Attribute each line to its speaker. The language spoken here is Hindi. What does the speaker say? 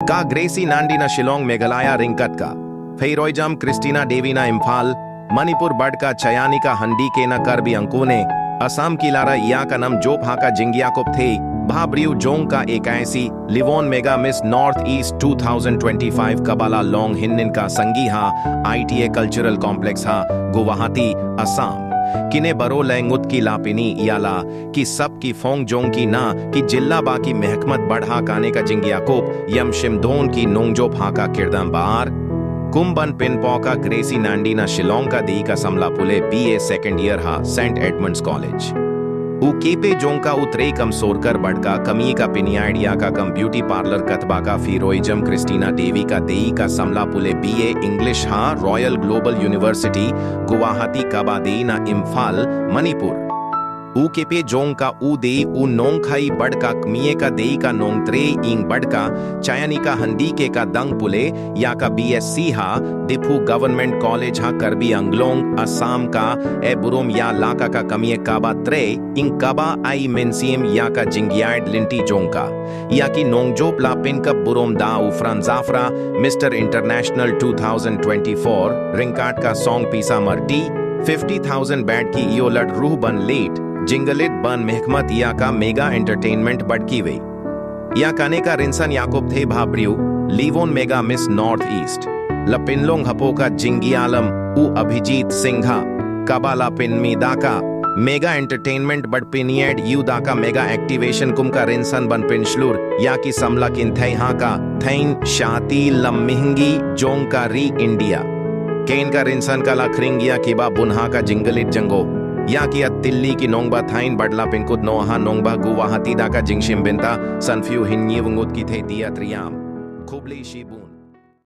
Speaker 1: का ग्रेसी नांडी ना शिलोंग मेघालय रिंकट का फेरोइजम क्रिस्टीना देवी ना इम्फाल मणिपुर बड का चयानी का हंडी के ना कर भी अंको ने असम की लारा या का नम जोप हा का जिंगिया को थे भाब्रियू जोंग का 81 Livon mega Miss North East 2025 कबाला लॉन्ग हिन्निन का संगी हा ITA कल्चरल कॉम्प्लेक्स हा गुवाहाटी असम किने बरो लैंगुत की लापिनी याला कि सब की फोंग जोंग की ना कि जिल्ला बाकी महकमत बढ़ा काने का जिंगिया कोप यम शिमधोन की नोंगजो फाका किरदम बार कुंबन पिनपॉ का ग्रेसी नांडी ना शिलोंग का दी का समला पुले BA सेकंड ईयर हा सेंट एडमंड्स कॉलेज उ केपे जोंग का उतरे कम सोरकर बड़का कमी का पिनियाडिया का कम ब्यूटी पार्लर कतबा का फिरोइजम क्रिस्टीना देवी का देई का समला पुले BA इंग्लिश हा रॉयल ग्लोबल यूनिवर्सिटी गुवाहाटी कबा देई ना इम्फाल मणिपुर उ केपे जोंग का उ देई उ नोंग खाई बड़का कमिए का देई का नोंग त्रे इंग बड़का चायनी का हंदी के का दंग पुले या का BSc हा दिफू गवर्नमेंट कॉलेज हा करबी अंगलोंग असम का ए बुरुम या लाका का कमिए काबा त्रे इंग कबा आई मेंसियम या का जिंगियाड लिंटी जोंग का या की नोंगजो प्लापिन का बुरुम दा उफ्रान जाफरा मिस्टर इंटरनेशनल 2024 रिंकाट का सॉन्ग पीसा मर्टी 50,000 बैट की योलट रूह बन लेट जिंगलिट बन महकमत या का मेगा एंटरटेनमेंट बड़की वे या काने का रिंसन याकूब थे भाब्रियू Livon mega Miss North East लपिनलोंग हपो का जिंगियालम उ अभिजीत सिंघा कबाला पिनमी दाका मेगा एंटरटेनमेंट बड़ पिनियड यू दाका मेगा एक्टिवेशन कुम का रिंसन बन पिंशलुर या की समला किन थे हा का थैन शाती लम्मिहंगी जोंग का री इंडिया केन का रिंसन का लखरिंगिया किबा बुनहा का जिंगलिट जंगो या की तिल्ली की नोंगबा थाइन बडला पिंकुत नोहा नोंगबा गुवाहाटी दाका जिंगशिम बिंता सनफ्यू हिन्नी वंगुत की थे दिया त्रियाम खुबली शिबून